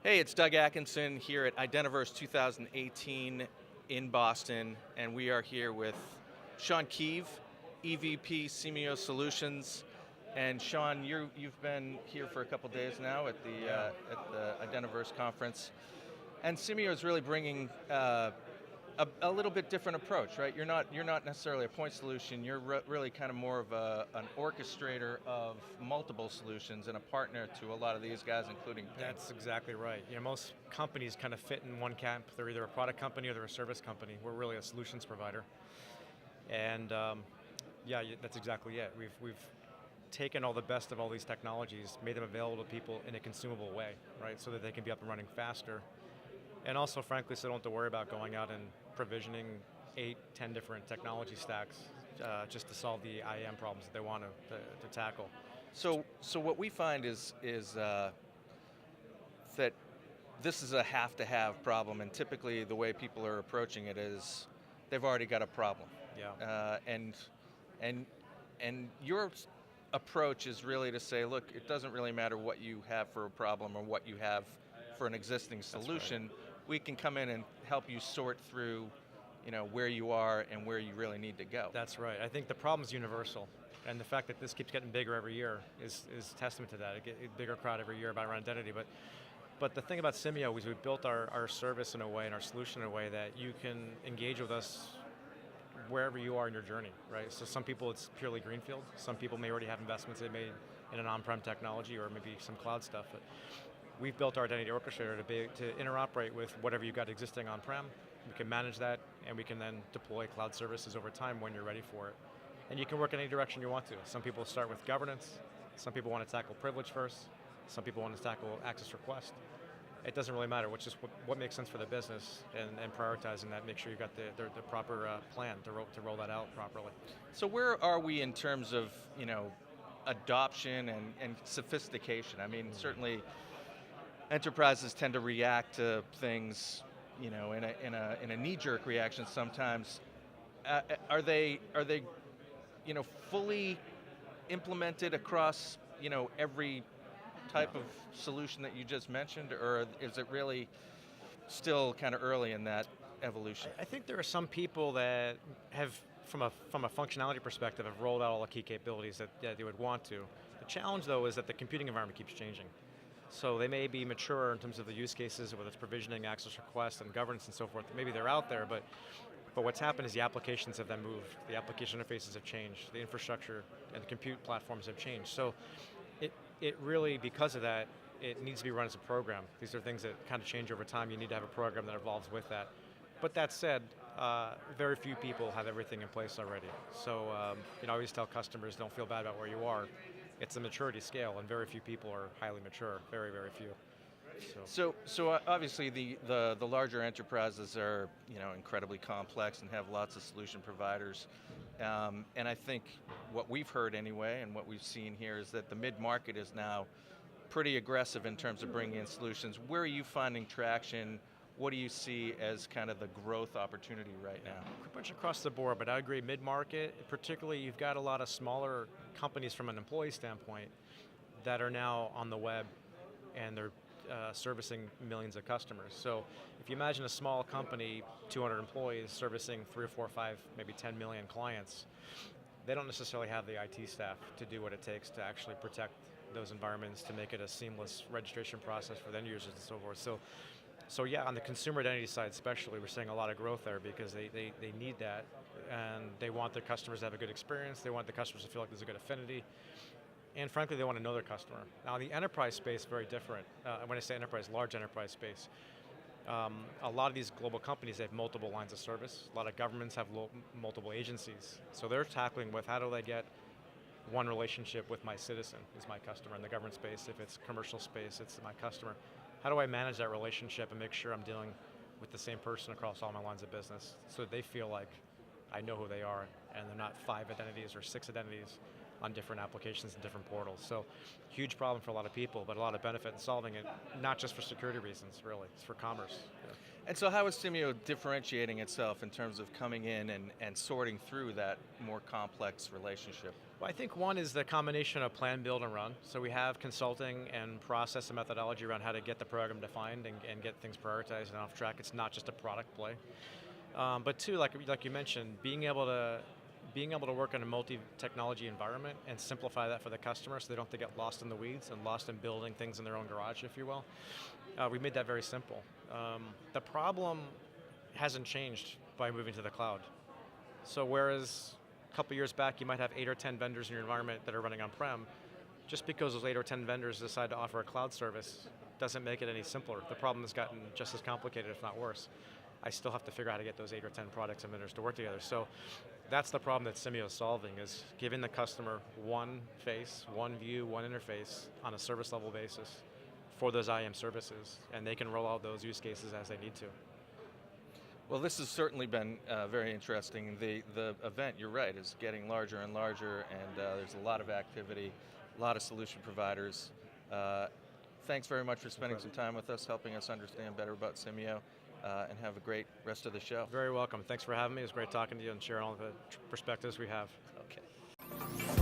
Hey, it's Doug Atkinson here at Identiverse 2018 in Boston, and we are here with Shawn Keve, EVP Simeio Solutions. And Shawn, you've been here for a couple days now at the Yeah. Identiverse conference, and Simeio is really bringing a little bit different approach, right? You're not necessarily a point solution. You're really kind of more of an orchestrator of multiple solutions and a partner to a lot of these guys, including Ping. That's exactly right. Most companies kind of fit in one camp. They're either a product company or they're a service company. We're really a solutions provider. And yeah, that's exactly it. We've taken all the best of all these technologies, made them available to people in a consumable way, right? So that they can be up and running faster. And also, frankly, so they don't have to worry about going out and provisioning 8, 10 different technology stacks just to solve the IAM problems that they want to tackle. So what we find is that this is a have-to-have problem, and typically the way people are approaching it is they've already got a problem. Yeah. And and your approach is really to say, look, it doesn't really matter what you have for a problem or what you have for an existing solution. We can come in and help you sort through, where you are and where you really need to go. That's right. I think the problem is universal, and the fact that this keeps getting bigger every year is testament to that. It gets a bigger crowd every year about our identity, but the thing about Simeio is we built our service in a way and our solution in a way that you can engage with us wherever you are in your journey, right? So some people it's purely greenfield. Some people may already have investments they made in an on-prem technology or maybe some cloud stuff. But we've built our identity orchestrator to interoperate with whatever you've got existing on-prem. We can manage that, and we can then deploy cloud services over time when you're ready for it. And you can work in any direction you want to. Some people start with governance. Some people want to tackle privilege first. Some people want to tackle access request. It doesn't really matter, which is what makes sense for the business, and prioritizing that, make sure you've got the proper plan to roll that out properly. So where are we in terms of, adoption and sophistication? I mean, certainly enterprises tend to react to things, in a knee-jerk reaction sometimes. Are they fully implemented across, every type of solution that you just mentioned, or is it really still kind of early in that evolution? I think there are some people that have, from a functionality perspective, have rolled out all the key capabilities that they would want to. The challenge, though, is that the computing environment keeps changing. So they may be mature in terms of the use cases, whether it's provisioning, access requests, and governance and so forth. Maybe they're out there, but what's happened is the applications have then moved. The application interfaces have changed. The infrastructure and the compute platforms have changed. So it really, because of that, it needs to be run as a program. These are things that kind of change over time. You need to have a program that evolves with that. But that said, very few people have everything in place already. So I always tell customers, don't feel bad about where you are. It's a maturity scale, and very few people are highly mature. Very, very few. So obviously the larger enterprises are incredibly complex and have lots of solution providers, and I think what we've heard anyway, and what we've seen here, is that the mid-market is now pretty aggressive in terms of bringing in solutions. Where are you finding traction? What do you see as kind of the growth opportunity right now? Pretty much across the board, but I agree, mid-market, particularly you've got a lot of smaller companies from an employee standpoint that are now on the web, and they're servicing millions of customers. So if you imagine a small company, 200 employees, servicing 3 or 4 or 5, maybe 10 million clients, they don't necessarily have the IT staff to do what it takes to actually protect those environments, to make it a seamless registration process for the end users and so forth. So yeah, on the consumer identity side especially, we're seeing a lot of growth there because they need that, and they want their customers to have a good experience. They want the customers to feel like there's a good affinity. And frankly, they want to know their customer. Now, the enterprise space, very different. When I say enterprise, large enterprise space, a lot of these global companies, they have multiple lines of service. A lot of governments have multiple agencies. So they're tackling with how do they get one relationship with my citizen, is my customer in the government space. If it's commercial space, it's my customer. How do I manage that relationship and make sure I'm dealing with the same person across all my lines of business so that they feel like I know who they are and they're not 5 identities or 6 identities on different applications and different portals. So huge problem for a lot of people, but a lot of benefit in solving it, not just for security reasons, really. It's for commerce. Yeah. And so how is Simeio differentiating itself in terms of coming in and sorting through that more complex relationship? Well, I think one is the combination of plan, build, and run. So we have consulting and process and methodology around how to get the program defined and get things prioritized and off track. It's not just a product play. But two, like you mentioned, being able to work in a multi-technology environment and simplify that for the customer so they don't have to get lost in the weeds and lost in building things in their own garage, if you will. We made that very simple. The problem hasn't changed by moving to the cloud. So whereas a couple years back you might have 8 or 10 vendors in your environment that are running on-prem, just because those 8 or 10 vendors decide to offer a cloud service doesn't make it any simpler. The problem has gotten just as complicated, if not worse. I still have to figure out how to get those 8 or 10 products and vendors to work together. So that's the problem that Simeio is solving, is giving the customer one face, one view, one interface on a service level basis for those IAM services, and they can roll out those use cases as they need to. Well, this has certainly been very interesting. The event, you're right, is getting larger and larger, and there's a lot of activity, a lot of solution providers. Thanks very much for spending some time with us, helping us understand better about Simeio, and have a great rest of the show. Very welcome. Thanks for having me. It was great talking to you and sharing all the perspectives we have. Okay.